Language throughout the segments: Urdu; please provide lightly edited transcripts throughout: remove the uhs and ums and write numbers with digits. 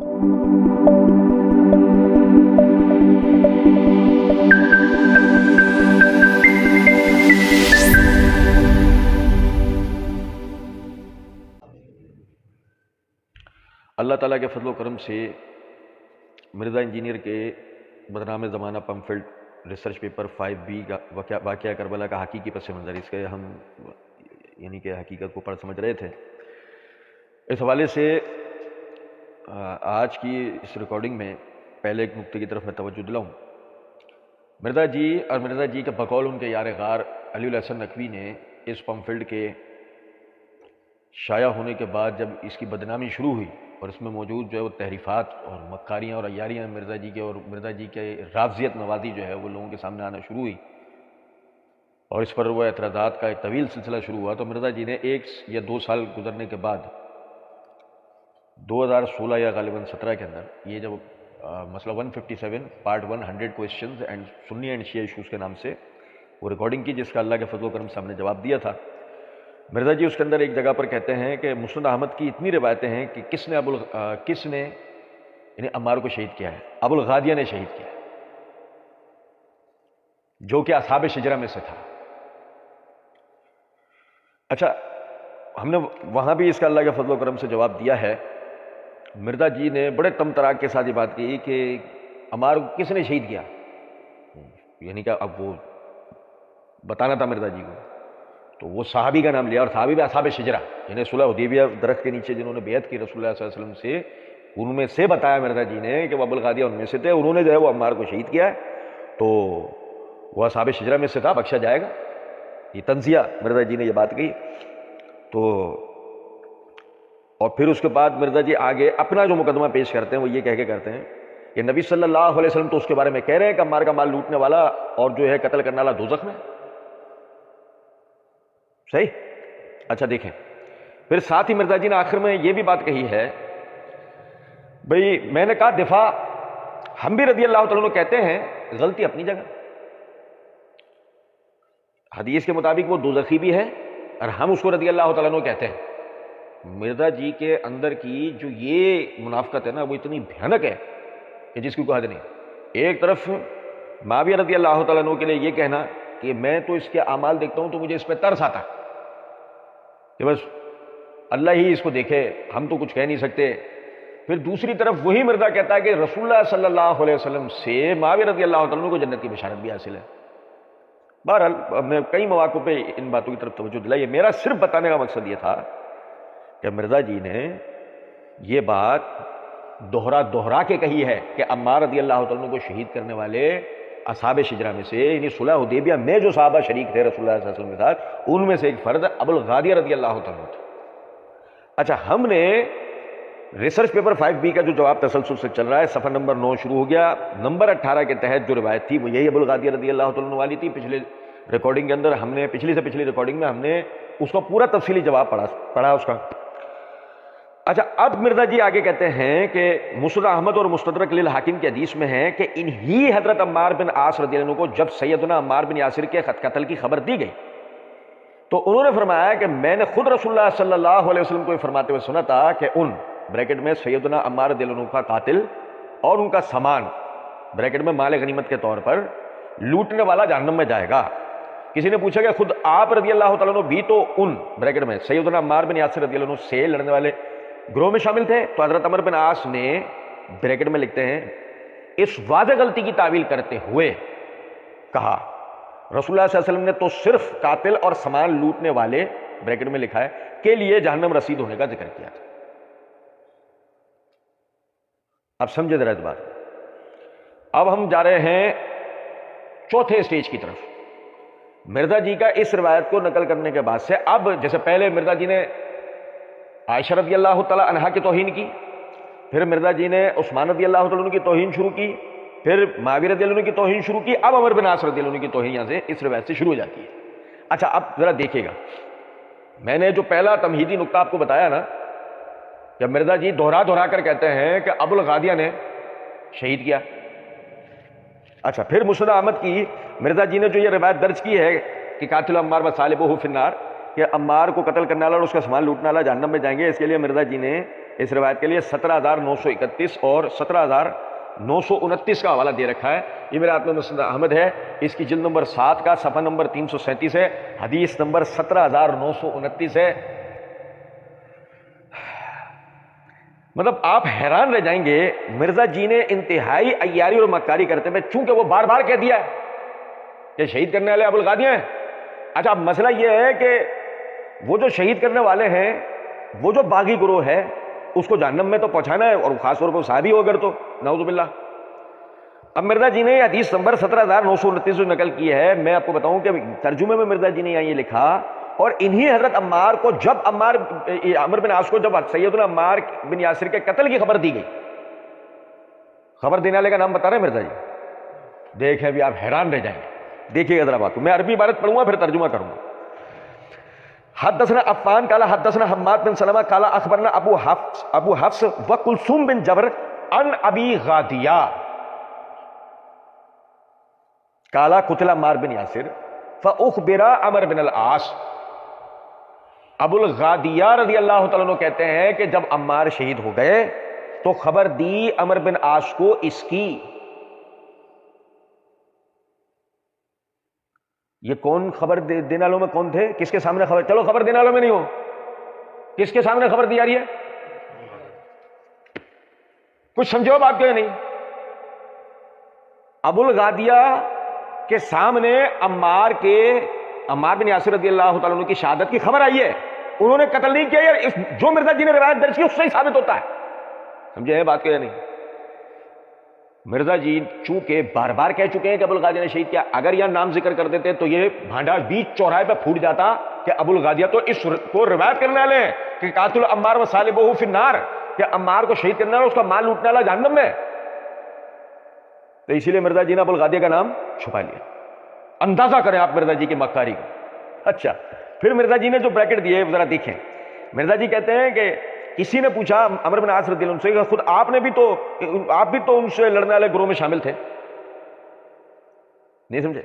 اللہ تعالیٰ کے فضل و کرم سے مرزا انجینئر کے بدنام زمانہ پمفلٹ ریسرچ پیپر 5B کا واقعہ کربلا کا حقیقی پس منظر، اس کے ہم یعنی کہ حقیقت کو پڑھ سمجھ رہے تھے، اس حوالے سے آج کی اس ریکارڈنگ میں پہلے ایک نقطے کی طرف میں توجہ دلاؤں۔ مرزا جی اور مرزا جی کے بقول ان کے یار غار علی الحسن نقوی نے اس پمفلٹ کے شائع ہونے کے بعد جب اس کی بدنامی شروع ہوئی اور اس میں موجود جو ہے وہ تحریفات اور مکاریاں اور عیاریاں مرزا جی کے اور مرزا جی کے رافضیت نوازی جو ہے وہ لوگوں کے سامنے آنا شروع ہوئی اور اس پر وہ اعتراضات کا ایک طویل سلسلہ شروع ہوا، تو مرزا جی نے 1 یا 2 سال گزرنے کے بعد 2016 یا غالباً 17 کے اندر یہ جب مسئلہ 157 part 100 questions and Sunni and Shia issues کے نام سے وہ ریکارڈنگ کی، جس کا اللہ کے فضل و کرم سے ہم نے جواب دیا تھا۔ مرزا جی اس کے اندر ایک جگہ پر کہتے ہیں کہ مسند احمد کی اتنی روایتیں ہیں کہ کس نے یعنی عمار کو شہید کیا ہے، ابو الغادیہ نے شہید کیا ہے، جو کہ اصحاب شجرہ میں سے تھا۔ اچھا، ہم نے وہاں بھی اس کا اللہ کے فضل و کرم سے جواب دیا ہے۔ مرزا جی نے بڑے تم تراک کے ساتھ یہ بات کی کہ عمار کو کس نے شہید کیا، یعنی کہ اب وہ بتانا تھا مرزا جی کو، تو وہ صحابی کا نام لیا، اور صحابی بھی اصحاب شجرہ یعنی صلح حدیبیہ درخت کے نیچے جنہوں نے بیعت کی رسول اللہ صلی اللہ علیہ وسلم سے، ان میں سے بتایا مرزا جی نے کہ وہ ابو الغادیہ ان میں سے تھے، انہوں نے جو ہے وہ عمار کو شہید کیا ہے، تو وہ اصحاب شجرہ میں سے تھا، بخشا جائے گا۔ یہ تنزیہ مرزا جی نے یہ بات کہی۔ تو اور پھر اس کے بعد مرزا جی آگے اپنا جو مقدمہ پیش کرتے ہیں وہ یہ کہہ کے کرتے ہیں کہ نبی صلی اللہ علیہ وسلم تو اس کے بارے میں کہہ رہے ہیں کہ عمار کا مال لوٹنے والا اور جو ہے قتل کرنے والا دوزخ میں۔ صحیح؟ اچھا دیکھیں، پھر ساتھ ہی مرزا جی نے آخر میں یہ بھی بات کہی ہے، بھئی میں نے کہا دفاع ہم بھی رضی اللہ تعالیٰ عنہ کہتے ہیں، غلطی اپنی جگہ، حدیث کے مطابق وہ دوزخی بھی ہے اور ہم اس کو رضی اللہ تعالیٰ عنہ کہتے ہیں۔ مرزا جی کے اندر کی جو یہ منافقت ہے نا، وہ اتنی بھیانک ہے کہ جس کی کوئی حد نہیں۔ ایک طرف معاویہ رضی اللہ تعالیٰ عنہ کے لیے یہ کہنا کہ میں تو اس کے اعمال دیکھتا ہوں تو مجھے اس پہ ترس آتا کہ بس اللہ ہی اس کو دیکھے، ہم تو کچھ کہہ نہیں سکتے۔ پھر دوسری طرف وہی مرزا کہتا ہے کہ رسول اللہ صلی اللہ علیہ وسلم سے معاویہ رضی اللہ تعالیٰ عنہ کو جنت کی بشارت بھی حاصل ہے۔ بہرحال ہم نے کئی مواقع پہ ان باتوں کی طرف توجہ دلائی ہے، میرا صرف بتانے کا مقصد یہ تھا کہ مرزا جی نے یہ بات دوہرا کے کہی ہے کہ عمار رضی اللہ تعالیٰ عنہ کو شہید کرنے والے اصحاب شجرہ میں سے، یعنی صلح حدیبیہ میں جو صحابہ شریک تھے رسول اللہ صلی اللہ علیہ وسلم کے ساتھ، ان میں سے ایک فرد ابو الغادیہ رضی اللہ تعالیٰ عنہ تھا۔ اچھا، ہم نے ریسرچ پیپر 5B کا جو جواب تسلسل سے چل رہا ہے، صفحہ نمبر 9 شروع ہو گیا، نمبر 18 کے تحت جو روایت تھی وہ یہی ابو الغادیہ رضی اللہ تعالیٰ عنہ والی تھی۔ پچھلے ریکارڈنگ کے اندر ہم نے پچھلی سے پچھلی ریکارڈنگ میں ہم نے اس کا پورا تفصیلی جواب پڑھا اس کا۔ اچھا، اب مرزا جی آگے کہتے ہیں کہ مسند احمد اور مستدرک للحاکم کی حدیث میں ہے کہ انہی حضرت عمار بن عاص رضی اللہ عنہ کو جب سیدنا عمار بن یاسر کے قتل کی خبر دی گئی تو انہوں نے فرمایا کہ میں نے خود رسول اللہ صلی اللہ علیہ وسلم کو یہ فرماتے ہوئے سنا تھا کہ ان بریکٹ میں سیدنا عمار رضی اللہ عنہ کا قاتل اور ان کا سامان بریکٹ میں مال غنیمت کے طور پر لوٹنے والا جہنم میں جائے گا۔ کسی نے پوچھا کہ خود آپ رضی اللہ تعالیٰ عنہ بھی تو ان بریکٹ میں سیدنا عمار بن یاسر رضی اللہ عنہ سے لڑنے والے گروہ میں شامل تھے؟ تو حضرت عمر بن عاص نے بریکٹ میں لکھتے ہیں اس واضح غلطی کی تعویل کرتے ہوئے کہا رسول اللہ صلی اللہ علیہ وسلم نے تو صرف قاتل اور سامان لوٹنے والے بریکٹ میں لکھا ہے کے لیے جہنم رسید ہونے کا ذکر کیا تھا۔ اب سمجھے ذرا اس بات۔ اب ہم جا رہے ہیں چوتھے سٹیج کی طرف۔ مرزا جی کا اس روایت کو نقل کرنے کے بعد سے اب جیسے پہلے مرزا جی نے عائشہ رضی اللہ تعالی عنہا کی توہین کی، پھر مرزا جی نے عثمان رضی اللہ تعالیٰ عنہ کی توہین شروع کی، پھر معاویہ رضی اللہ عنہ کی توہین شروع کی، اب عمر بن عاص رضی اللہ عنہ کی توہین یہاں سے اس روایت سے شروع ہو جاتی ہے۔ اچھا، اب ذرا دیکھیے گا، میں نے جو پہلا تمہیدی نقطہ آپ کو بتایا نا، جب مرزا جی دوہرا کر کہتے ہیں کہ ابو الغادیہ نے شہید کیا۔ اچھا، پھر مسند احمد کی مرزا جی نے جو یہ روایت درج کی ہے کہ قاتل عمار و صالبہ فی النار، کہ عمار کو قتل کرنے والا اور اس کا سامان لوٹنے والا جہنم میں جائیں گے، اس کے لیے مرزا جی نے اس روایت کے لیے 17,931 اور 17,929 کا حوالہ دے رکھا ہے. یہ میرے ہاتھ میں مسند احمد ہے، اس کی جلد نمبر 7 کا صفحہ نمبر 337 ہے، حدیث نمبر 17,929 ہے. مطلب آپ حیران رہ جائیں گے، مرزا جی نے انتہائی عیاری اور مکاری کرتے ہوئے، چونکہ وہ بار بار کہہ دیا ہے کہ شہید کرنے والے ابوالغادیاں ہیں. اچھا، اب مسئلہ یہ ہے کہ وہ جو شہید کرنے والے ہیں، وہ جو باغی گروہ ہے، اس کو جہنم میں تو پہنچانا ہے، اور خاص طور پر صحابی ہو اگر تو نعوذ باللہ. اب مرزا جی نے حدیث نمبر 17,929 نقل کی ہے. میں آپ کو بتاؤں کہ ترجمے میں مرزا جی نے یہ لکھا، اور انہی حضرت عمار کو جب عمر بن عاص کو جب سیدنا عمار بن یاسر کے قتل کی خبر دی گئی، خبر دینے والے کا نام بتا رہے ہیں مرزا جی. دیکھیں ابھی آپ حیران رہ جائیں گے. دیکھیے گا ذرا بات، میں عربی عبارت پڑھوں گا پھر ترجمہ کروں گا. حدثنا عفان قال حدثنا حماد بن سلمہ قال اخبرنا ابو حفص وکلثوم بن جبر عن ابی غادیہ قال قتل عمار بن یاسر فاخبر عمر بن العاص. ابو الغادیہ رضی اللہ تعالیٰ عنہ کہتے ہیں کہ جب عمار شہید ہو گئے تو خبر دی عمر بن عاص کو اس کی. یہ کون خبر دینے والوں میں کون تھے؟ کس کے سامنے خبر؟ چلو خبر دینے والوں میں نہیں ہو، کس کے سامنے خبر دی جا رہی ہے؟ کچھ سمجھو بات کیوں نہیں؟ ابو الغادیہ کے سامنے عمار بن یاسر رضی اللہ تعالیٰ عنہ کی شہادت کی خبر آئی ہے. انہوں نے قتل نہیں کیا. یار جو مرزا جی نے روایت درج کی اس سے ہی ثابت ہوتا ہے. سمجھے بات کیوں نہیں؟ مرزا جی چونکہ بار بار کہہ چکے ہیں کہ ابو الغادیہ نے شہید کیا، اگر یہاں نام ذکر کر دیتے تو یہ بھانڈا بیچ چوراہے پہ پھوٹ جاتا کہ ابو الغادیہ تو اس کو روایت کرنے والے ہیں کہ قاتل عمار و صالبہ فی النار، کہ عمار کو شہید کرنے والا اس کا مال لوٹنے والا جہنم میں. تو اسی لیے مرزا جی نے ابو الغادیہ کا نام چھپا لیا. اندازہ کریں آپ مرزا جی کی مکاری کا. اچھا، پھر مرزا جی نے جو بریکٹ دیے ذرا دیکھیں. مرزا جی کہتے ہیں کہ کسی نے پوچھا عمر بن عاص رضی اللہ عنہ سے کہ خود آپ بھی تو ان سے لڑنے والے گروہ میں شامل تھے. نہیں سمجھے؟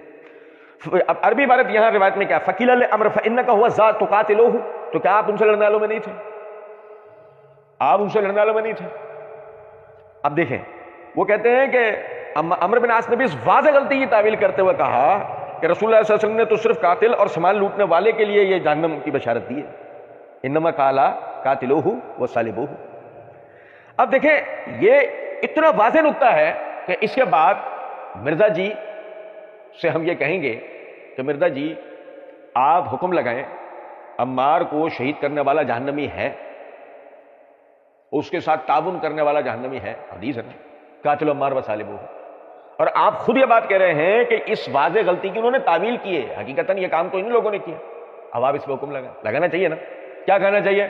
اب عربی عبارت یہاں روایت میں کیا، فقیل لعمر فانک هو ذا تقاتلوه، تو کیا آپ ان سے لڑنے والوں میں نہیں تھے؟ آپ ان سے لڑنے والوں میں نہیں تھے. اب دیکھیں، وہ کہتے ہیں کہ عمر بن عاص نے بھی اس واضح غلطی کی تعویل کرتے ہوئے کہا کہ رسول اللہ صلی اللہ علیہ وسلم نے تو صرف قاتل اور سامان لوٹنے والے کے لیے یہ جہنم کی بشارت دی ہے. انما قال قاتلوہ وصالبوہ. اب دیکھیں یہ اتنا واضح نقطہ ہے کہ اس کے بعد مرزا جی سے ہم یہ کہیں گے کہ مرزا جی آپ حکم لگائیں، عمار کو شہید کرنے والا جہنمی ہے، اس کے ساتھ تعاون کرنے والا جہنمی ہے. حدیث ہے نا، قاتل عمار وصالبوہ. اور آپ خود یہ بات کہہ رہے ہیں کہ اس واضح غلطی کی انہوں نے تعویل کی ہے. حقیقتاً یہ کام تو ان لوگوں نے کیا. اب آپ اس پہ حکم لگانا چاہیے نا. کیا کہنا چاہیے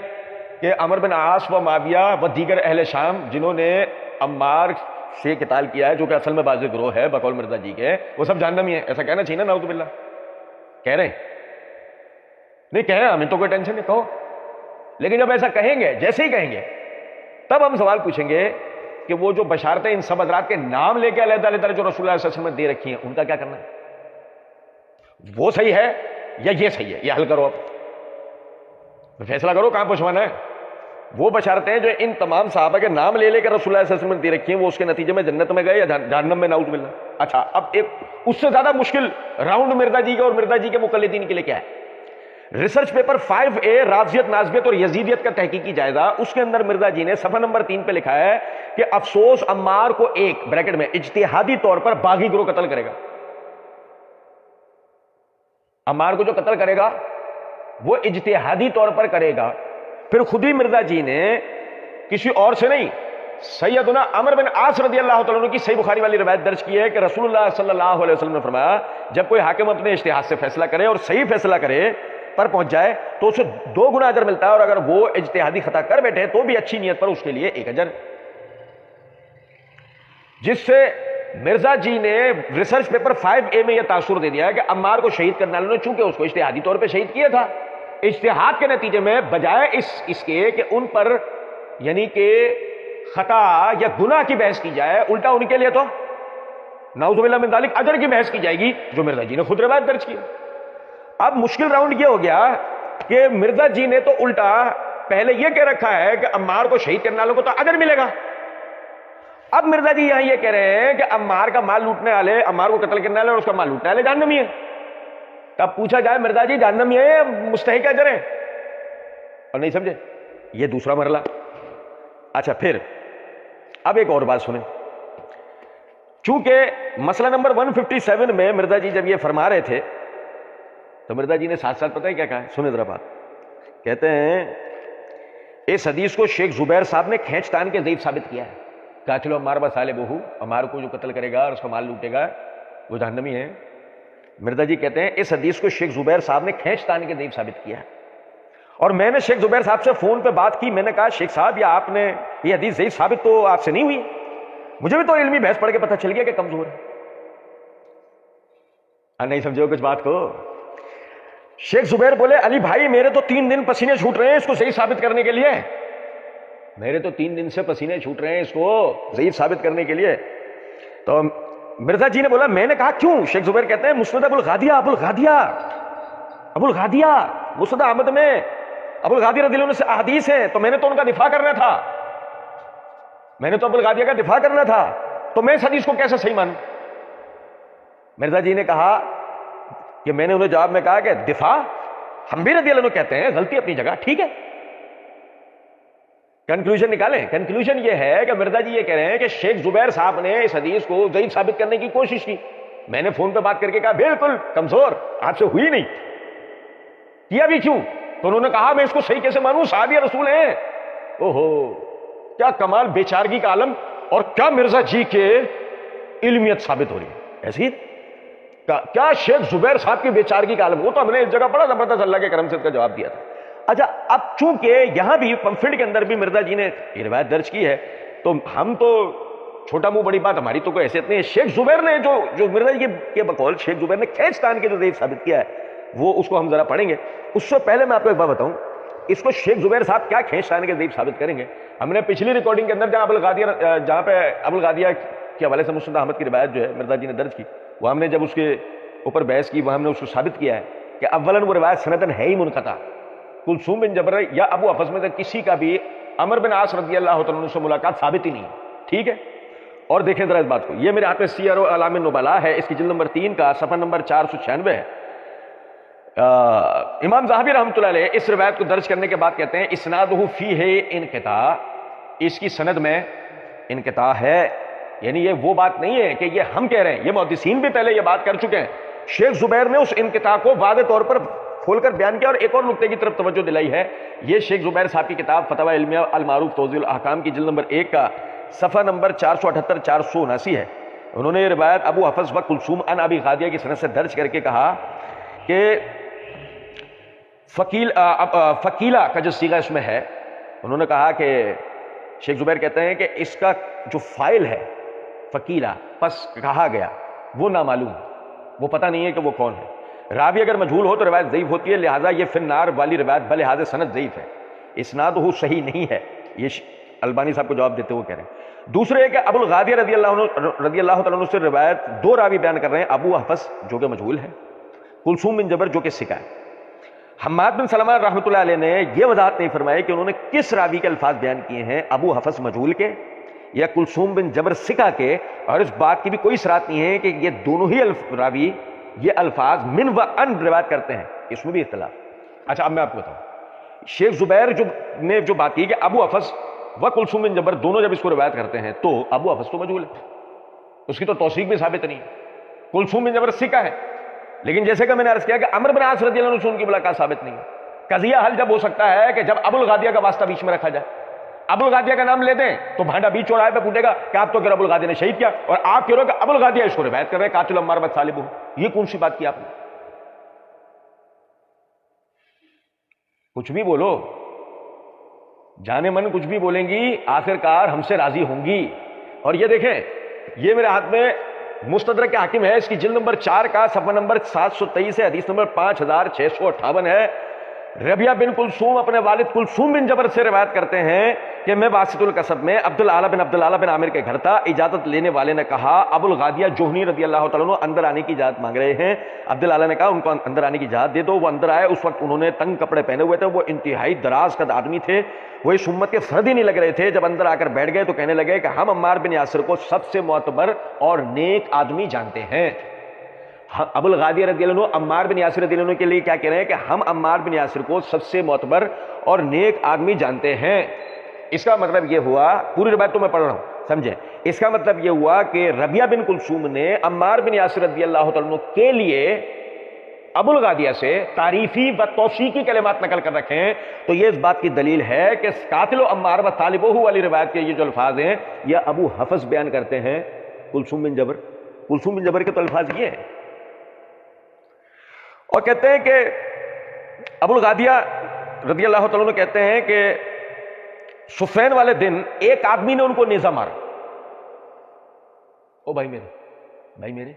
کہ عمر بن عاص و معاویہ و دیگر اہل شام جنہوں نے عمار سے قتال کیا ہے، جو کہ اصل میں باز گروہ ہے بقول مرزا جی کے، وہ سب جہنمی ہیں. ایسا کہنا چاہیے نا؟ نعوذ باللہ. کہہ رہے ہیں نہیں؟ کہیں ہمیں تو کوئی ٹینشن نہیں، کہو. لیکن جب ایسا کہیں گے، جیسے ہی کہیں گے، تب ہم سوال پوچھیں گے کہ وہ جو بشارتیں ان سب حضرات کے نام لے کے علیحدہ علیحدہ جو رسول اللہ صلی اللہ علیہ وسلم نے دے رکھی ہیں، ان کا کیا کرنا ہے؟ وہ صحیح ہے یا یہ صحیح ہے؟ یہ حل کرو، اب فیصلہ کرو کہاں پہنچوانا ہے. وہ بشارتیں جو ان تمام صحابہ کے نام لے کے رسول اللہ صلی اللہ علیہ وسلم نے دے رکھی ہیں، وہ اس کے نتیجے میں جنت میں گئے یا جہنم میں؟ نعوذ باللہ. اچھا، اب ایک اس سے زیادہ مشکل راؤنڈ مرزا جی کے اور مرزا جی کے مقلدین کے لیے کیا ہے؟ ریسرچ پیپر 5A رافضیت، نازبیت اور یزیدیت کا تحقیقی جائزہ، اس کے اندر مرزا جی نے صفحہ نمبر 3 پہ لکھا ہے کہ افسوس عمار کو ایک بریکٹ میں اجتہادی طور پر باغی گروہ قتل کرے گا. عمار کو جو قتل کرے گا وہ اجتہادی طور پر کرے گا. پھر خود ہی مرزا جی نے کسی اور سے نہیں، سیدنا عمر بن عاص رضی اللہ تعالیٰ عنہ کی صحیح بخاری والی روایت درج کی ہے کہ رسول اللہ صلی اللہ علیہ وسلم نے فرمایا جب کوئی حاکم اپنے اجتہاد سے فیصلہ کرے اور صحیح فیصلہ کرے پر پہنچ جائے تو اسے 2 گنا اجر ملتا ہے، اور اگر وہ اجتہادی خطا کر بیٹھے تو بھی اچھی نیت پر اس کے لیے 1 اجر. جس سے مرزا جی نے ریسرچ پیپر 5A میں یہ تاثر دے دیا ہے کہ عمار کو شہید کرنے والوں نے چونکہ اس کو اجتہادی طور پہ شہید کیا تھا، اجتہاد کے نتیجے میں بجائے اس کے کہ ان پر یعنی کہ خطا یا گناہ کی بحث کی جائے، الٹا ان کے لیے تو نعوذ باللہ من ذالک اجر کی بحث کی جائے گی، جو مرزا جی نے خود روایت درج کی. اب مشکل راؤنڈ یہ ہو گیا کہ مرزا جی نے تو الٹا پہلے یہ کہہ رکھا ہے کہ عمار کو شہید کرنے والوں کو تو اجر ملے گا. اب مرزا جی یہاں یہ کہہ رہے ہیں کہ عمار کا مال لوٹنے والے، عمار کو قتل کرنے والے اور اس کا مال لوٹنے والے جہنمی ہیں. تب پوچھا جائے مرزا جی جہنمی ہے یا مستحق اجر ہے؟ اور نہیں سمجھے، یہ دوسرا مرحلہ. اچھا پھر اب ایک اور بات سنیں. چونکہ مسئلہ نمبر 157 میں مرزا جی جب یہ فرما رہے تھے تو مرزا جی نے ساتھ ساتھ پتہ ہے کیا کہا ہے؟ سنیں ذرا بات. کہتے ہیں اس حدیث کو شیخ زبیر صاحب نے کھینچ تان کے ضعیف ثابت کیا ہے. قاتل عمار بصالبہ، عمار کو جو قتل کرے گا اور اس کا مال لوٹے گا وہ جہنمی ہے. مرزا جی کہتے ہیں اس حدیث کو شیخ زبیر صاحب نے کھینچ تان کے ضعیف ثابت کیا ہے. اور میں نے شیخ زبیر صاحب سے فون پہ بات کی، میں نے کہا شیخ صاحب یا آپ نے یہ حدیث ضعیف ثابت تو آپ سے نہیں ہوئی، مجھے بھی تو علمی بحث پڑھ کے پتہ چل گیا کہ کمزور ہے. نہیں سمجھو کچھ بات کو. شیخ زبیر بولے علی بھائی میرے تو 3 دن پسینے چھوٹ رہے ہیں اس کو صحیح ثابت کرنے کے لیے، میرے تو 3 دن سے پسینے چھوٹ رہے ہیں اس کو ضعیف ثابت کرنے کے لیے. تو مرزا جی نے بولا، میں نے کہا کیوں؟ شیخ زبیر کہتے ہیں مسند ابو الغادیہ مسند احمد میں ابو الغادیہ رضی اللہ عنہ سے احادیث ہیں، تو میں نے تو ان کا دفاع کرنا تھا، میں نے تو ابو الغادیہ کا دفاع کرنا تھا، تو میں اس حدیث کو کیسے صحیح مانوں؟ مرزا جی نے کہا کہ میں نے انہیں جواب میں کہا کہ دفاع ہم بھی رضی اللہ عنہ کہتے ہیں، غلطی اپنی جگہ ٹھیک ہے. کنکلوژن نکالیں. کنکلوژن یہ ہے کہ مرزا جی یہ کہہ رہے ہیں کہ شیخ زبیر صاحب نے اس حدیث کو ضعیف ثابت کرنے کی کوشش کی، میں نے فون پہ بات کر کے کہا بالکل کمزور، آپ سے ہوئی نہیں. کیا بھی کیوں؟ تو انہوں نے کہا میں اس کو صحیح کیسے مانوں، صحابی رسول ہیں. اوہو کیا کمال بیچارگی کا عالم، اور کیا مرزا جی کے علمیت ثابت ہو رہی ہے. ایسی کیا شیخ زبیر صاحب کی بیچارگی کا عالم. وہ تو ہم نے اس جگہ بڑا زبردست اللہ کے کرم سے اس کا جواب دیا تھا. اچھا اب چونکہ یہاں بھی پمفلٹ کے اندر بھی مرزا جی نے یہ روایت درج کی ہے، تو ہم تو چھوٹا منہ بڑی بات، ہماری تو کوئی حیثیت نہیں ہے. شیخ زبیر نے جو مرزا جی کے بقول شیخ زبیر نے کھینچ تان کے جو ضعیف ثابت کیا ہے وہ اس کو ہم ذرا پڑھیں گے. اس سے پہلے میں آپ کو ایک بات بتاؤں، اس کو شیخ زبیر صاحب کیا کھینچ تان کے ضعیف ثابت کریں گے. ہم نے پچھلی ریکارڈنگ کے اندر جہاں پہ ابو الغادیہ کے حوالے سے مسند احمد کی روایت جو ہے مرزا جی نے درج کی، وہ ہم نے جب اس کے اوپر بحث کی، وہ ہم نے اس کو ثابت کیا ہے کہ اولاً وہ روایت سندن ہے ہی منقطع. کلثوم بن جبر یا ابو حفص میں سے کسی کا بھی عمر بن عاص رضی اللہ تعالیٰ عنہ سے ملاقات ثابت ہی نہیں ہے. ٹھیک ہے. اور دیکھیں ذرا اس بات کو، یہ میرے ہاتھ میں سیر اعلام النبلاء ہے، اس کی جلد نمبر 3 کا صفحہ نمبر 496 ہے. امام ذہبی رحمۃ اللہ علیہ اس روایت کو درج کرنے کے بعد کہتے ہیں اسنادہ فیہ انقطاع، اس کی سند میں انقطاع ہے. یعنی یہ وہ بات نہیں ہے کہ یہ ہم کہہ رہے ہیں، یہ محدثین بھی پہلے یہ بات کر چکے ہیں. شیخ زبیر نے اس انقطاع کو واضح طور پر کھول کر بیان کیا. اور ایک اور نقطے کی طرف توجہ دلائی ہے، یہ شیخ زبیر صاحب کی کتاب فتاوی علمیہ المعروف توضیح الاحکام کی جلد نمبر 1 کا صفحہ نمبر 478 479 ہے. انہوں نے یہ روایت ابو حفص و کلثوم عن ابی غادیہ کی سند سے درج کر کے کہا کہ فقیلہ کا جو صیغہ اس میں ہے، انہوں نے کہا کہ شیخ زبیر کہتے ہیں کہ اس کا جو فائل ہے فقیلہ، پس کہا گیا، وہ نامعلوم، وہ پتہ نہیں ہے کہ وہ کون ہے. راوی اگر مجہول ہو تو روایت ضعیف ہوتی ہے، لہٰذا یہ فی النار والی روایت بلحاظ سند ضعیف ہے، اسنادہ صحیح نہیں ہے. یہ البانی صاحب کو جواب دیتے ہوئے کہہ رہے ہیں. دوسرے ہے کہ ابو الغادیہ رضی اللہ تعالیٰ عنہ سے روایت 2 راوی بیان کر رہے ہیں، ابو حفص جو کہ مجہول ہے، کلثوم بن جبر جو کہ ثقہ ہے. حماد بن سلمہ رحمۃ اللہ علیہ نے یہ وضاحت نہیں فرمائی کہ انہوں نے کس راوی کے الفاظ بیان کیے ہیں، ابو حفص مجہول کے یا کلثوم بن جبر ثقہ کے. اور اس بات کی بھی کوئی صراحت نہیں ہے کہ یہ دونوں ہی راوی یہ الفاظ من و ان روایت کرتے ہیں، اس میں بھی اختلاف. اچھا اب میں آپ کو بتاؤں، شیخ زبیر نے جو بات کی کہ ابو حفص و کلثوم بن جبر دونوں جب اس کو روایت کرتے ہیں تو ابو حفص تو مجہول ہے، اس کی تو توثیق بھی ثابت نہیں. کلثوم بن جبر ثقہ ہے، لیکن جیسے کہ میں نے عرض کیا کہ عمر بن عاص رضی اللہ عنہ سے ان کی ملاقات ثابت نہیں ہے. قضیہ حل جب ہو سکتا ہے کہ جب ابو الغادیہ کا واسطہ بیچ میں رکھا جائے. ابو الغادیہ کا نام لے دیں تو بھانڈا بیچ چوراہے پہ پھوٹے گا کہ آپ تو کہ ابو الغادیہ نے شہید کیا، اور آپ کہہ رہے ہو کہ ابو الغادیہ اس کو روایت کر رہے ہیں قاتل عمار بصالبہ. یہ کون سی بات کی آپ نے؟ کچھ بھی بولو، جانے من کچھ بھی بولیں گی، آخر کار ہم سے راضی ہوں گی. اور یہ دیکھیں، یہ میرے ہاتھ میں مستدرک حاکم ہے، اس کی جلد نمبر 4 کا صفحہ نمبر 723 سے حدیث نمبر 5658 ہے. ربیہ بن کلثوم اپنے والد کلثوم بن جبر سے روایت کرتے ہیں کہ میں باسط القصب میں عبد العال بن عامر کے گھر تھا. اجازت لینے والے نے کہا ابو الغادیہ جوہنی رضی اللہ تعالیٰ عنہ اندر آنے کی اجازت مانگ رہے ہیں. عبد العال نے کہا ان کو اندر آنے کی اجازت دے دو. وہ اندر آئے. اس وقت انہوں نے تنگ کپڑے پہنے ہوئے تھے. وہ انتہائی دراز قد آدمی تھے. وہ اس امت کے فرد ہی نہیں لگ رہے تھے. جب اندر آ کر بیٹھ گئے تو کہنے لگے کہ ہم عمار بن یاسر کو سب سے معتبر اور نیک آدمی جانتے ہیں. ابو الغادیہ رضی اللہ عنہ عمار بن یاسر رضی اللہ عنہ کے لیے کیا کہہ رہے ہیں کہ ہم عمار بن یاسر کو سب سے معتبر اور نیک آدمی جانتے ہیں. اس کا مطلب یہ ہوا, پوری روایت تو میں پڑھ رہا ہوں سمجھیں, اس کا مطلب یہ ہوا کہ ربیہ بن کلثوم نے عمار بن یاسر رضی اللہ تعالیٰ عنہ کے لیے ابو الغادیہ سے تعریفی و توثیقی کلمات نقل کر رکھے ہیں. تو یہ اس بات کی دلیل ہے کہ قاتل و عمار و طالبہ والی روایت کے یہ جو الفاظ ہیں یہ ابو حفص بیان کرتے ہیں کلثوم بن جبر. کلثوم بن جبر کے تو الفاظ یہ ہیں. اور کہتے ہیں کہ ابو الغادیہ رضی اللہ تعالیٰ عنہ کہتے ہیں کہ صفین والے دن ایک آدمی نے ان کو نیزہ مارا. او بھائی میرے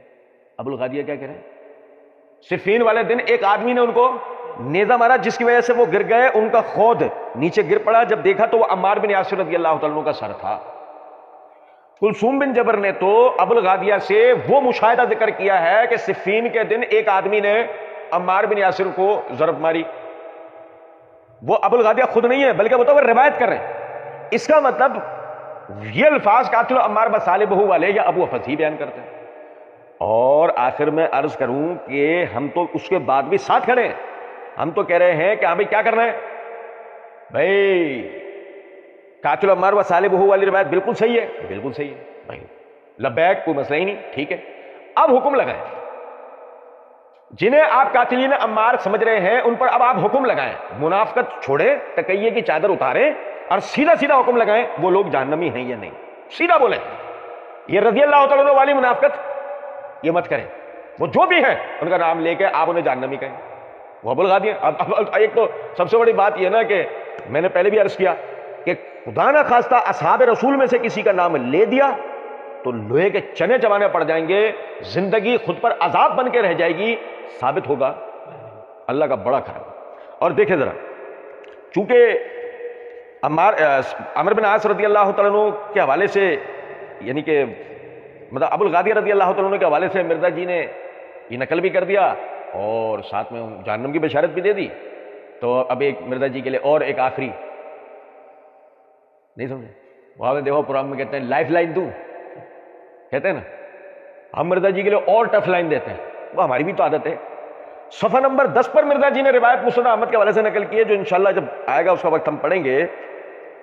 ابو الغادیہ کیا کہہ رہے ہیں؟ صفین والے دن ایک آدمی نے ان کو نیزہ مارا جس کی وجہ سے وہ گر گئے. ان کا خود نیچے گر پڑا. جب دیکھا تو وہ عمار بن یاسر رضی اللہ تعالیٰ عنہ کا سر تھا. کلثوم بن جبر نے تو ابو الغادیہ سے وہ مشاہدہ ذکر کیا ہے کہ صفین کے دن ایک آدمی نے عمار بن یاسر کو ضرب ماری. وہ ابو الغادیہ خود نہیں ہے بلکہ وہ تو روایت کر رہے ہیں. اس کا مطلب یہ الفاظ قاتل عمار بصالبہ والے یا ابو حفص ہی بیان کرتے ہیں. اور آخر میں عرض کروں کہ ہم تو اس کے بعد بھی ساتھ کھڑے ہیں. ہم تو کہہ رہے ہیں کہ ہاں بھائی کیا کرنا ہے بھائی, قاتل عمار بصالبہ والی روایت بالکل صحیح ہے, بالکل صحیح ہے بھائی, لبیک, کوئی مسئلہ ہی نہیں, ٹھیک ہے. اب حکم لگائیں. جنہیں آپ قاتلین عمار سمجھ رہے ہیں ان پر اب آپ حکم لگائیں. منافقت چھوڑیں, تقیے کی چادر اتاریں اور سیدھا سیدھا حکم لگائیں وہ لوگ جہنمی ہیں یا نہیں. سیدھا بولیں. یہ رضی اللہ تعالیٰ عنہ والی منافقت یہ مت کریں. وہ جو بھی ہیں ان کا نام لے کے آپ انہیں جہنمی کہیں. وہ ابو الغادیہ. اب ایک تو سب سے بڑی بات یہ نا کہ میں نے پہلے بھی عرض کیا کہ خدا نہ خواستہ اصحاب رسول میں سے کسی کا نام لے دیا تو لوہے کے چنے چبانے پڑ جائیں گے, زندگی خود پر عذاب بن کے رہ جائے گی. ثابت ہوگا اللہ کا بڑا کرم. اور دیکھیں ذرا, چونکہ عمر بن عاص رضی اللہ تعالیٰ عنہ کے حوالے سے, یعنی کہ مطلب ابو الغادیہ رضی اللہ تعالیٰ عنہ کے حوالے سے مرزا جی نے یہ نقل بھی کر دیا اور ساتھ میں جہنم کی بشارت بھی دے دی. تو اب ایک مرزا جی کے لیے اور ایک آخری, نہیں سمجھے, وہاں پہ دیکھو پرام میں کہتے ہیں لائف لائن دوں, کہتے ہیں نا, ہم مرزا جی کے لیے اور ٹف لائن دیتے ہیں. وہ ہماری بھی تو عادت ہے. صفحہ نمبر 10 پر مرزا جی نے روایت مسند احمد کے حوالے سے نقل کی ہے جو انشاءاللہ جب آئے گا اس کا وقت ہم پڑھیں گے.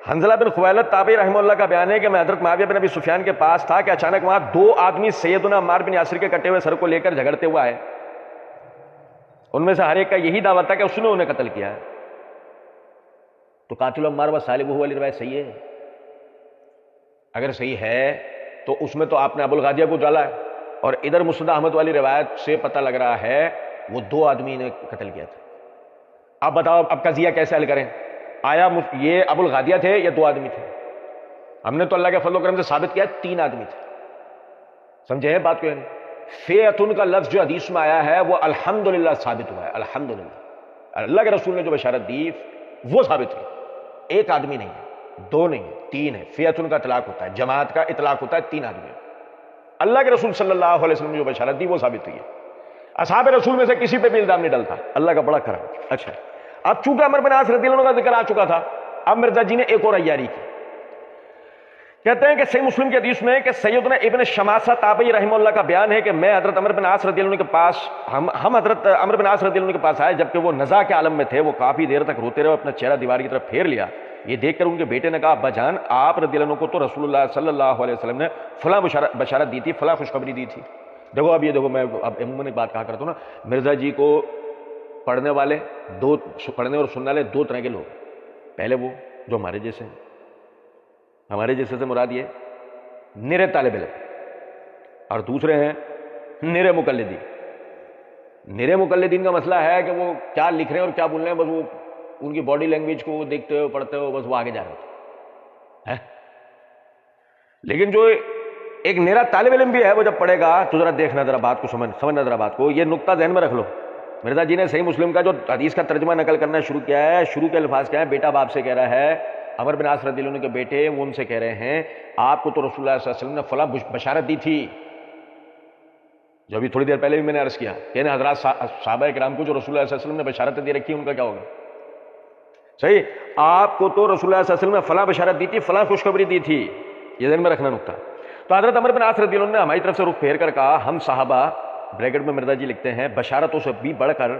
حنظلہ بن خویلد تابعی رحمہ اللہ کا بیان ہے کہ میں حضرت معاویہ بن ابی سفیان کے پاس تھا کہ اچانک وہاں دو آدمی سیدنا عمار بن یاسر کے کٹے ہوئے سر کو لے کر جھگڑتے ہوئے آئے. ان میں سے ہر ایک کا یہی دعویٰ تھا کہ اس نے انہیں قتل کیا ہے. تو قاتل عمار بصالبہ والی روایت صحیح ہے؟ اگر صحیح ہے تو اس میں تو آپ نے ابو الغادیہ کو ڈالا ہے, اور ادھر مسند احمد والی روایت سے پتہ لگ رہا ہے وہ دو آدمی نے قتل کیا تھا. اب بتاؤ اب قضیہ کیسے حل کریں؟ آیا یہ ابو الغادیہ تھے یا دو آدمی تھے؟ ہم نے تو اللہ کے فضل و کرم سے ثابت کیا تین آدمی تھے. سمجھے ہیں بات کو؟ فیعتن کا لفظ جو حدیث میں آیا ہے وہ الحمدللہ ثابت ہوا ہے. الحمدللہ اللہ کے رسول نے جو بشارت دی وہ ثابت ہوئی. ایک آدمی نہیں ہے, دو نہیں, تین ہے. فیعتن کا اطلاق ہوتا ہے, جماعت کا اطلاق ہوتا ہے تین آدمی. اللہ کے رسول صلی اللہ علیہ وسلم نے جو بشارت دی وہ ثابت ہوئی ہے. اصحاب رسول میں سے کسی پہ بھی الزام نہیں ڈلتا. اللہ کا بڑا کرم. اچھا, اب چونکہ عمر بن عاص رضی اللہ عنہ کا ذکر آ چکا تھا, اب مرزا جی نے ایک اور عیاری کی. کہتے ہیں کہ صحیح مسلم کی حدیث میں کہ سیدنا ابن شماسہ تابعی رحمہ اللہ کا بیان ہے کہ میں حضرت عمر بن عاص رضی اللہ عنہ کے پاس ہم حضرت عمر بن عاص رضی اللہ عنہ کے پاس آئے جبکہ وہ نزاع کے عالم میں تھے. وہ کافی دیر تک روتے رہے, اپنا چہرہ دیوار کی طرف پھیر لیا. یہ دیکھ کر ان کے بیٹے نے کہا ابا جان آپ رضی اللہ عنہ کو تو رسول اللہ صلی اللہ علیہ وسلم نے فلاں بشارت دی تھی, فلاں خوشخبری دی تھی. دیکھو اب یہ دیکھو, میں اب عموماً ایک بات کہا کرتا ہوں نا, مرزا جی کو پڑھنے والے دو, پڑھنے اور سننے والے دو طرح کے لوگ. پہلے وہ جو ہمارے جیسے ہیں, ہمارے جیسے سے مراد یہ نرے طالب علم, اور دوسرے ہیں نرے مقلدین. نرے مقلدین کا مسئلہ ہے کہ وہ کیا لکھ رہے ہیں اور کیا بول رہے ہیں, بس وہ ان کی باڈی لینگویج کو دیکھتے ہو پڑھتے ہو, بس وہ آگے جا رہے ہوتے ہیں. لیکن جو ایک نرا طالب علم بھی ہے وہ جب پڑھے گا تو ذرا دیکھنا ذرا بات کو, سمجھنا ذرا بات کو. یہ نقطہ ذہن میں رکھ لو, مرزا جی نے صحیح مسلم کا جو حدیث کا ترجمہ نقل کرنا شروع کیا ہے، شروع کے الفاظ کیا ہے؟ بیٹا باپ سے کہہ رہا ہے، عمر بن عاص رضی اللہ عنہ کے بیٹے، وہ ان سے کہہ رہے ہیں آپ کو تو رسول اللہ صلی اللہ علیہ وسلم نے فلاں بشارت دی تھی، جو ابھی تھوڑی دیر پہلے بھی میں نے عرض کیا کہ ان حضرات صحابہ کرام کو جو رسول اللہ صلی اللہ علیہ وسلم نے بشارت دے رکھی ہے ان کا کیا ہوگا؟ صحیح، آپ کو تو رسول اللہ صلی اللہ علیہ وسلم نے فلاں بشارت دی تھی، فلاں خوشخبری دی تھی، یہ ذہن میں رکھنا نقطہ۔ تو حضرت عمر بن عاص رضی اللہ عنہ نے ہماری طرف سے رخ پھیر کر کہا ہم صحابہ، بریکٹ میں مرزا جی لکھتے ہیں، بشارتوں سے بھی بڑھ کر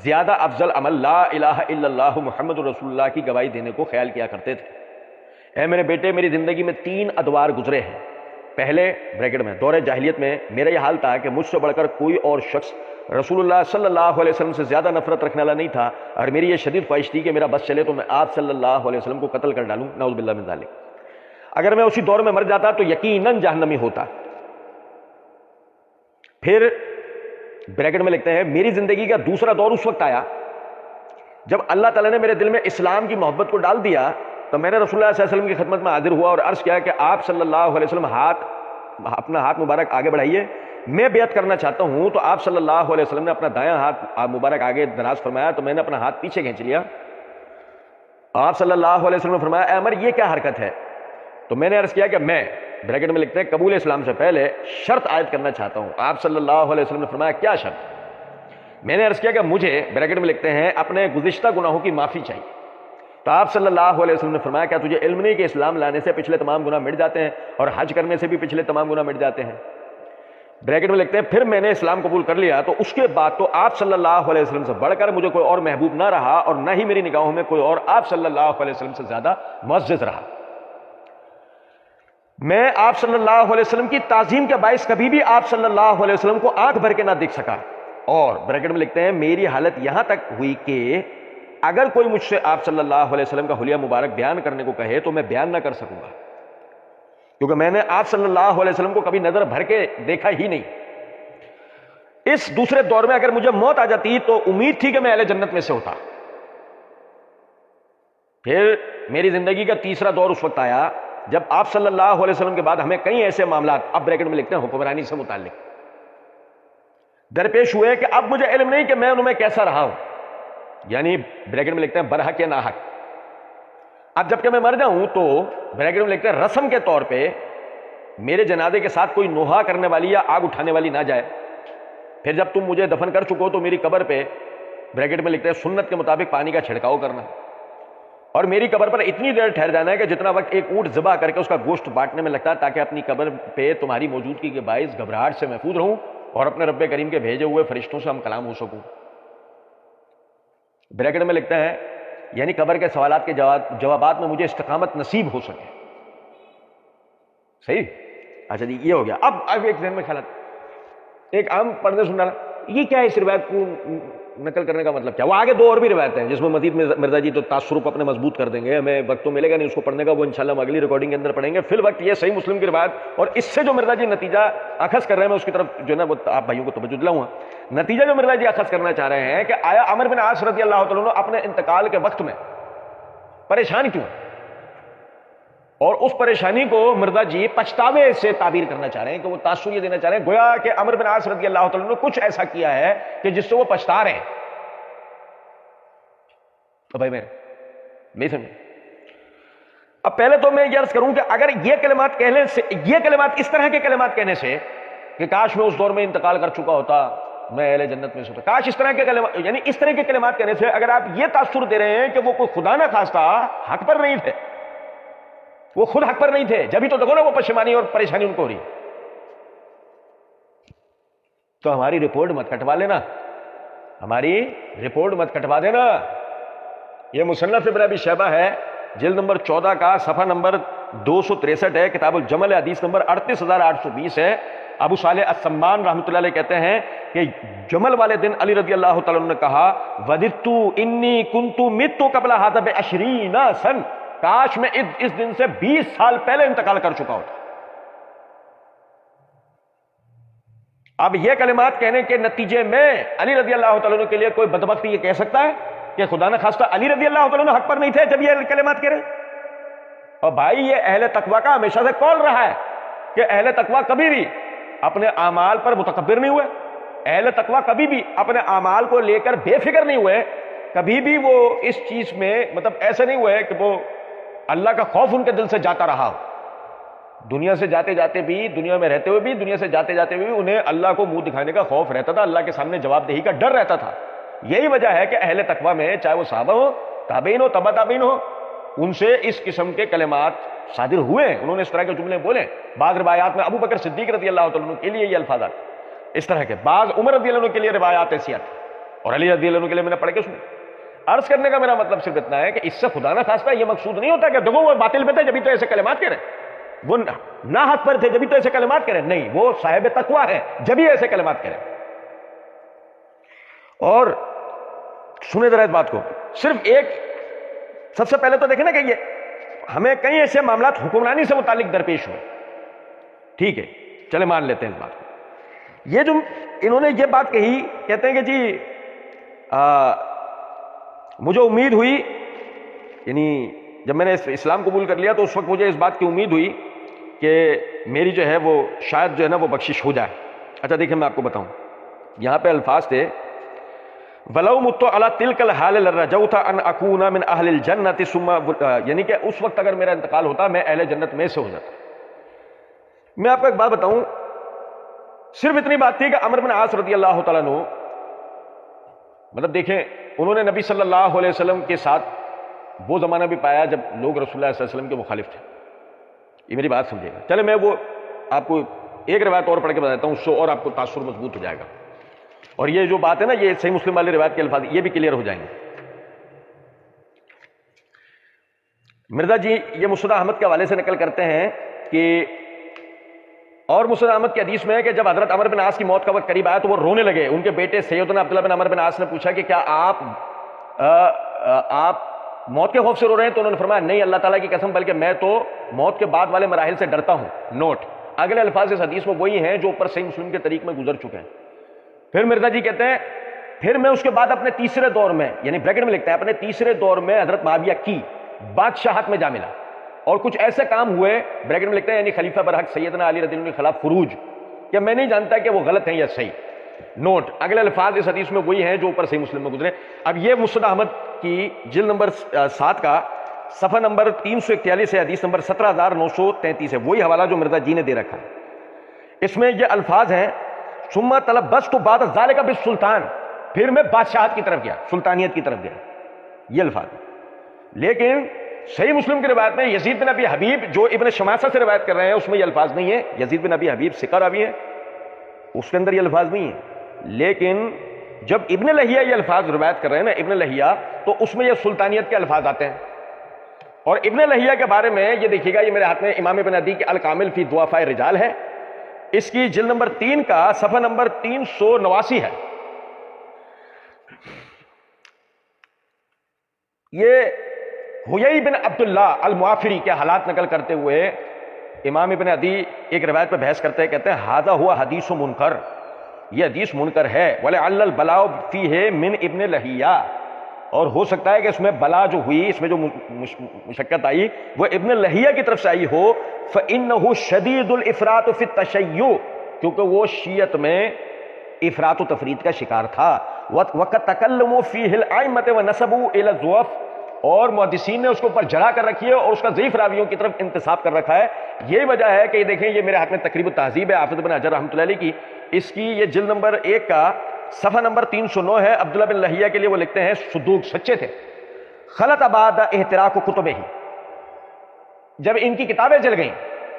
زیادہ افضل عمل لا الہ الا اللہ محمد رسول اللہ کی گواہی دینے کو خیال کیا کرتے تھے۔ اے میرے بیٹے، میری زندگی میں 3 ادوار گزرے ہیں۔ پہلے بریکٹ میں دور جاہلیت میں میرا یہ حال تھا کہ مجھ سے بڑھ کر کوئی اور شخص رسول اللہ صلی اللہ علیہ وسلم سے زیادہ نفرت رکھنے والا نہیں تھا، اور میری یہ شدید خواہش تھی کہ میرا بس چلے تو میں آپ صلی اللہ علیہ وسلم کو قتل کر ڈالوں، نعوذ باللہ من ذالک۔ اگر میں اسی دور میں مر جاتا تو یقیناً جہنمی ہوتا۔ پھر بریکٹ میں لکھتے ہیں میری زندگی کا دوسرا دور اس وقت آیا جب اللہ تعالیٰ نے میرے دل میں اسلام کی محبت کو ڈال دیا، تو میں نے رسول اللہ صلی اللہ علیہ وسلم کی خدمت میں حاضر ہوا اور عرض کیا کہ آپ صلی اللہ علیہ وسلم اپنا ہاتھ مبارک آگے بڑھائیے، میں بیعت کرنا چاہتا ہوں۔ تو آپ صلی اللہ علیہ وسلم نے اپنا دایاں ہاتھ مبارک آگے دراز فرمایا، تو میں نے اپنا ہاتھ پیچھے کھینچ لیا۔ آپ صلی اللہ علیہ وسلم نے فرمایا اے عمر یہ کیا حرکت ہے؟ تو میں نے عرض کیا کہ میں، بریکٹ میں لکھتے ہیں، قبول اسلام سے پہلے شرط عائد کرنا چاہتا ہوں۔ آپ صلی اللہ علیہ وسلم نے فرمایا کیا شرط؟ میں نے عرض کیا کہ مجھے، بریکٹ میں لکھتے ہیں، اپنے گزشتہ گناہوں کی معافی چاہیے۔ تو آپ صلی اللہ علیہ وسلم نے فرمایا کیا تجھے علم نہیں کہ اسلام لانے سے پچھلے تمام گناہ مٹ جاتے ہیں اور حج کرنے سے بھی پچھلے تمام گناہ مٹ جاتے ہیں؟ بریکٹ میں لکھتے ہیں پھر میں نے اسلام قبول کر لیا تو اس کے بعد تو آپ صلی اللہ علیہ وسلم سے بڑھ کر مجھے کوئی اور محبوب نہ رہا، اور نہ ہی میری نگاہوں میں کوئی اور آپ صلی اللہ علیہ وسلم سے زیادہ معزز رہا۔ میں آپ صلی اللہ علیہ وسلم کی تعظیم کے باعث کبھی بھی آپ صلی اللہ علیہ وسلم کو آنکھ بھر کے نہ دیکھ سکا، اور بریکٹ میں لکھتے ہیں میری حالت یہاں تک ہوئی کہ اگر کوئی مجھ سے آپ صلی اللہ علیہ وسلم کا حلیہ مبارک بیان کرنے کو کہے تو میں بیان نہ کر سکوں گا، کیونکہ میں نے آپ صلی اللہ علیہ وسلم کو کبھی نظر بھر کے دیکھا ہی نہیں۔ اس دوسرے دور میں اگر مجھے موت آ جاتی تو امید تھی کہ میں اہل جنت میں سے ہوتا۔ پھر میری زندگی کا تیسرا دور اس وقت آیا جب آپ صلی اللہ علیہ وسلم کے بعد ہمیں کئی ایسے معاملات، اب بریکٹ میں لکھتے ہیں حکمرانی سے متعلق، درپیش ہوئے کہ اب مجھے علم نہیں کہ میں ان میں کیسا رہا ہوں، یعنی بریکٹ میں لکھتے ہیں برحق یا ناحق۔ اب جب کہ میں مر جاؤں تو بریکٹ میں لکھتے ہیں رسم کے طور پہ میرے جنازے کے ساتھ کوئی نوحہ کرنے والی یا آگ اٹھانے والی نہ جائے۔ پھر جب تم مجھے دفن کر چکو تو میری قبر پہ، بریکٹ میں لکھتے ہیں، سنت کے مطابق پانی کا چھڑکاؤ کرنا، اور میری قبر پر اتنی دیر ٹھہر جانا ہے کہ جتنا وقت ایک اونٹ ذبح کر کے اس کا گوشت بانٹنے میں لگتا ہے، تاکہ اپنی قبر پہ تمہاری موجودگی کے باعث گھبراہٹ سے محفوظ رہوں اور اپنے رب کریم کے بھیجے ہوئے فرشتوں سے ہم کلام ہو سکوں۔ بریکٹ میں لکھتا ہے یعنی قبر کے سوالات کے جوابات میں مجھے استقامت نصیب ہو سکے۔ صحیح؟ اچھا جی، یہ ہو گیا۔ اب ایک ذہن میں خیالات، ایک عام پڑھنے سننا، یہ کیا ہے اس روایت کو نقل کرنے کا مطلب کیا؟ وہ آگے 2 اور بھی روایتیں ہیں جس میں مزید مرزا جی تو تاثر کو اپنے مضبوط کر دیں گے، ہمیں وقت تو ملے گا نہیں اس کو پڑھنے کا، وہ انشاءاللہ ہم اگلی ریکارڈنگ کے اندر پڑھیں گے۔ فی الوقت یہ صحیح مسلم کی روایت، اور اس سے جو مرزا جی نتیجہ اخذ کر رہے ہیں میں اس کی طرف جو ہے نا وہ آپ بھائیوں کو توجہ دلاؤں گا۔ نتیجہ جو مرزا جی اخذ کرنا چاہ رہے ہیں کہ آیا عمر بن عاص رضی اللہ تعالیٰ عنہ اپنے انتقال کے وقت میں پریشان کیوں، اور اس پریشانی کو مرزا جی پچھتاوے سے تعبیر کرنا چاہ رہے ہیں کہ وہ تاثر یہ دینا چاہ رہے ہیں گویا کہ عمر بن عاص رضی اللہ تعالیٰ عنہ نے کچھ ایسا کیا ہے کہ جس سے وہ پچھتا رہے ہیں۔ تو بھائی میرے نہیں سمجھے؟ اب پہلے تو میں یہ عرض کروں کہ اگر یہ کلمات کہنے سے، یہ کلمات اس طرح کے کلمات کہنے سے کہ کاش میں اس دور میں انتقال کر چکا ہوتا، میں اہل جنت میں سے ہوتا، کاش اس طرح کے کلمات، یعنی اس طرح کے کلمات کہنے سے اگر آپ یہ تاثر دے رہے ہیں کہ وہ کوئی خدا نہ خواستہ حق پر نہیں تھے، وہ خود حق پر نہیں تھے، جبھی تو دیکھو نا وہ پشیمانی اور پریشانی ان کو ہو رہی، تو ہماری رپورٹ مت کٹوا لینا، ہماری رپورٹ مت کٹوا دینا۔ یہ مصنف ابن ابی شیبہ ہے، جلد نمبر 14 کا صفحہ نمبر 263 ہے، کتاب الجمل حدیث نمبر 38820 ہے۔ ابو صالح السمان رحمۃ اللہ علیہ کہتے ہیں کہ جمل والے دن علی رضی اللہ تعالیٰ عنہ نے کہا وَدِدْتُ إِنِّي كُنْتُ مِتُّ قَبْلَ هَذَا بِعَشْرِينَ سَنَ، کاش میں اس دن سے 20 سال پہلے انتقال کر چکا ہوتا۔ اب یہ کلمات کہنے کے نتیجے میں علی رضی اللہ تعالیٰ عنہ کے لیے کوئی بدبخت یہ کہہ سکتا ہے کہ خدا نہ خواستہ علی رضی اللہ تعالیٰ عنہ حق پر نہیں تھے جب یہ کلمات کہہ رہے؟ اور بھائی یہ اہل تقویٰ کا ہمیشہ سے قول رہا ہے کہ اہل تقویٰ کبھی بھی اپنے اعمال پر متکبر نہیں ہوئے، اہل تقوی کبھی بھی اپنے اعمال کو لے کر بے فکر نہیں ہوئے، کبھی بھی وہ اس چیز میں مطلب ایسا نہیں ہوا ہے کہ وہ اللہ کا خوف ان کے دل سے جاتا رہا ہو۔ دنیا سے جاتے جاتے بھی، دنیا میں رہتے ہوئے بھی، دنیا سے جاتے جاتے بھی انہیں اللہ کو منہ دکھانے کا خوف رہتا تھا، اللہ کے سامنے جواب دہی کا ڈر رہتا تھا۔ یہی وجہ ہے کہ اہل تقوی میں چاہے وہ صحابہ ہو، تابعین ہو، تبع تابعین ہو، ان سے اس قسم کے کلمات صادر ہوئے ہیں، انہوں نے اس طرح کے جملے بولے۔ بعض روایات میں ابو بکر صدیق رضی اللہ تعالیٰ عنہ کے لیے یہ الفاظ آتے اس طرح کے، بعض عمر رضی اللہ عنہ کے لیے روایات ایسی آتی، اور علی رضی اللہ عنہ کے لیے میں نے پڑھ کے سنے۔ عرض کرنے کا میرا مطلب صرف اتنا ہے کہ اس سے خدا نہ خواستہ یہ مقصود نہیں ہوتا کہ دیکھو وہ باطل پہ تھے جبھی تو ایسے کلمات کرے، وہ نہ حق پر تھے جبھی تو ایسے کلمات کرے، نہیں، وہ صاحب تقوی ہیں جبھی ایسے کلمات کرے۔ اور سنیں ذرا اس بات کو، صرف ایک، سب سے پہلے تو دیکھیں نا کہ یہ ہمیں کئی ایسے معاملات حکمرانی سے متعلق درپیش ہوئے، ٹھیک ہے، چلے مان لیتے ہیں اس بات کو۔ یہ جو انہوں نے یہ بات کہی، کہتے ہیں کہ جی مجھے امید ہوئی، یعنی جب میں نے اسلام قبول کر لیا تو اس وقت مجھے اس بات کی امید ہوئی کہ میری جو ہے وہ شاید جو ہے نا وہ بخشش ہو جائے۔ اچھا دیکھیں میں آپ کو بتاؤں، یہاں پہ الفاظ تھے وَلَوْ مُتُّ عَلَىٰ تِلْكَ الْحَالِ لَرَجَوْتَ أَنْ أَكُونَ مِنْ أَهْلِ الْجَنَّةِ ثُمَّ، یعنی کہ اس وقت اگر میرا انتقال ہوتا میں اہل جنت میں سے ہو جاتا۔ میں آپ کو ایک بات بتاؤں، صرف اتنی بات تھی کہ عمرو بن عاص رضی اللہ تعالیٰ عنہ، مطلب دیکھیں انہوں نے نبی صلی اللہ علیہ وسلم کے ساتھ وہ زمانہ بھی پایا جب لوگ رسول اللہ صلی اللہ علیہ وسلم کے مخالف تھے، یہ میری بات سمجھے گا۔ چلے میں وہ آپ کو ایک روایت اور پڑھ کے بتاتا ہوں، اس سے اور آپ کو تاثر مضبوط ہو جائے گا، اور یہ جو بات ہے نا یہ صحیح مسلم والی روایت کے الفاظ یہ بھی کلیئر ہو جائیں گے۔ مرزا جی یہ مسند احمد کے حوالے سے نقل کرتے ہیں کہ، اور مسند احمد کی حدیث میں ہے کہ جب حضرت عمرو بن عاص کی موت کا وقت قریب آیا تو وہ رونے لگے۔ ان کے بیٹے سیدنا عبداللہ بن عمرو بن عاص نے پوچھا کہ کیا آپ موت کے خوف سے رو رہے ہیں؟ تو انہوں نے فرمایا نہیں اللہ تعالیٰ کی قسم، بلکہ میں تو موت کے بعد والے مراحل سے ڈرتا ہوں۔ نوٹ، اگلے الفاظ اس حدیث میں وہی ہیں جو اوپر صحیح مسلم کے طریق میں گزر چکے ہیں۔ پھر مرزا جی کہتے ہیں پھر میں اس کے بعد اپنے تیسرے دور میں، یعنی بریکٹ میں لکھتے ہیں اپنے تیسرے دور میں حضرت معاویہ کی بادشاہت میں جا ملا، اور کچھ ایسے کام ہوئے، بریکٹ میں لکھتے ہیں یعنی خلیفہ برحق سیدنا علی رضی اللہ عنہ کے خلاف خروج، کہ میں نہیں جانتا کہ وہ غلط ہیں یا صحیح۔ نوٹ، اگلے الفاظ اس حدیث میں وہی ہیں جو اوپر صحیح مسلم میں گزرے۔ اب یہ مسند احمد کی جلد نمبر 7 کا صفحہ نمبر 341 ہے، حدیث نمبر 17933 ہے، وہی حوالہ جو مرزا جی نے دے رکھا ہے۔ اس میں یہ الفاظ ہیں ثم تلبست بعد ذلك بالسلطان، پھر میں بادشاہت کی طرف گیا، سلطانیت کی طرف گیا، یہ الفاظ۔ لیکن صحیح مسلم کی روایت میں یزید بن ابی حبیب جو ابن شماسہ سے روایت کر رہے ہیں اس میں یہ الفاظ نہیں ہے، یزید بن ابی حبیب ثقہ راوی ہے، اس کے اندر یہ الفاظ نہیں ہیں۔ لیکن جب ابن لہیہ یہ الفاظ روایت کر رہے ہیں نا، ابن لہیہ، تو اس میں یہ سلطانیت کے الفاظ آتے ہیں۔ اور ابن لہیہ کے بارے میں یہ دیکھیے گا، یہ میرے ہاتھ میں امام ابن عدی کے الکامل فی ضعفاء الرجال ہے، اس کی جلد نمبر 3 کا صفحہ نمبر 389 ہے۔ یہ حیی بن عبداللہ المعافری کے حالات نقل کرتے ہوئے امام ابن عدی ایک روایت پہ بحث کرتے ہیں، کہتے ہیں ھذا ہوا حدیث منکر، یہ حدیث منکر ہے، ولعل البلاء فیہ من ابن لہیہ، اور ہو سکتا ہے کہ اس میں بلا جو ہوئی، اس میں جو مشقت آئی وہ ابن لہیہ کی طرف سے آئی ہو، فإنہ شدید الافراط فی التشیع، کیونکہ وہ شیعت میں افراط و تفرید کا شکار تھا، وقد تکلموا فیہ الائمۃ ونسبوا الی الضعف، اور محدثین نے اس کو اوپر جڑا کر رکھی ہے اور اس کا ضعیف راویوں کی طرف انتساب کر رکھا ہے۔ یہی وجہ ہے کہ یہ دیکھیں، یہ میرے ہاتھ میں تقریب التہذیب ہے حافظ بن حجر رحمۃ اللہ علیہ کی، اس کی یہ جلد نمبر 1 کا صفحہ نمبر 309 ہے۔ عبداللہ بن لہیہ کے لیے وہ لکھتے ہیں صدوق، سچے تھے، خلط بعد احتراق کتبہ، جب ان کی کتابیں جل گئیں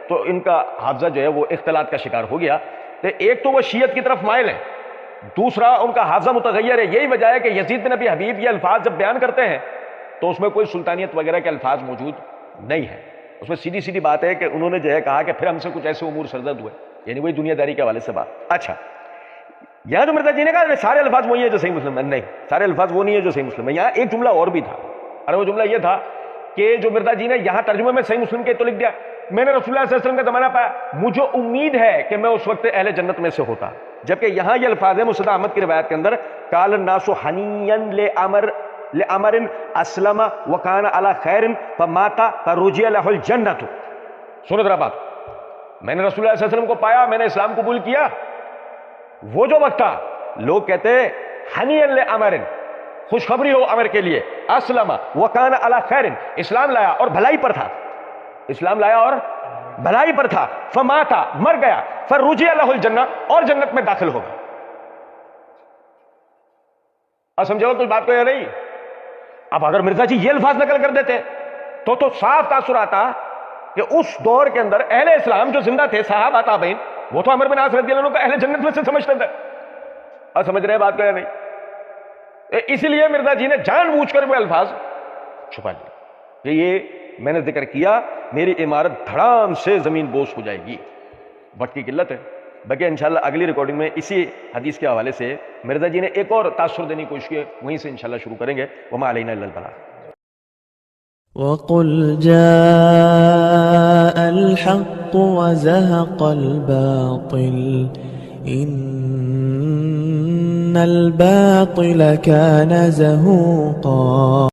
تو ان کا حافظہ جو ہے وہ اختلاط کا شکار ہو گیا۔ تو ایک تو وہ شیعت کی طرف مائل ہیں، دوسرا ان کا حافظہ متغیر ہے۔ یہی وجہ ہے کہ یزید بن ابی حبیب یہ الفاظ جب بیان کرتے ہیں تو اس میں کوئی سلطانیت وغیرہ کے الفاظ موجود نہیں ہے، اس میں سیدھی سیدھی بات ہے کہ انہوں نے جو ہے کہا کہ پھر ہم سے کچھ ایسے امور سرزد ہوئے، یعنی وہی دنیا داری کے حوالے سے بات۔ اچھا، یہاں جو مرزا جی نے کہا سارے الفاظ وہی ہیں جو صحیح مسلم ہے، نہیں، سارے الفاظ وہ نہیں ہے جو صحیح مسلم ہے۔ یہاں ایک جملہ اور بھی تھا، اور وہ جملہ یہ تھا کہ جو مرزا جی نے یہاں ترجمے میں صحیح مسلم کے تو لکھ دیا میں نے رسول اللہ صلی اللہ علیہ وسلم کا زمانہ پایا، مجھے امید ہے کہ میں اس وقت اہل جنت میں سے ہوتا، جبکہ یہاں یہ الفاظ ہیں مسند احمد کی روایت کے اندر، قال الناس حنیا لعمر اسلم وکان علی خیر فمات فرجی له الجنۃ۔ سنو ذرا بات، میں نے رسول اللہ صلی اللہ علیہ وسلم کو پایا، میں نے اسلام قبول کیا، وہ جو وقت تھا لوگ کہتے ہیں ہنیئن لعمر، خوشخبری ہو عمر کے لیے، اسلم وکان علی خیر، اسلام لایا اور بھلائی پر تھا، اسلام لایا اور بھلائی پر تھا، فماتا مر گیا، فرجی لہ الجنہ اور جنت میں داخل ہوگا۔ اب سمجھو کچھ بات کو یا نہیں؟ اب اگر مرزا جی یہ الفاظ نقل کر دیتے تو صاف تاثر آتا کہ اس دور کے اندر اہل اسلام جو زندہ تھے، صحابہ تابعین، وہ تو عمر بن عاص رضی اللہ عنہ کو اہل جنت میں سے سمجھتے تھے۔ اب سمجھ رہے بات کو یا نہیں؟ اسی لیے مرزا جی نے جان بوجھ کر وہ الفاظ چھپا لیے کہ یہ میں نے ذکر کیا، میری عمارت دھڑام سے زمین بوس ہو جائے گی۔ وقت کی قلت ہے، باقی انشاءاللہ اگلی ریکارڈنگ میں اسی حدیث کے حوالے سے مرزا جی نے ایک اور تاثر دینے کی کوشش کی، وہیں سے انشاءاللہ شروع کریں گے۔ وما علینا الا البلاغ۔ وقل جاء الحق وزهق الباطل إن الباطل كان زهوقا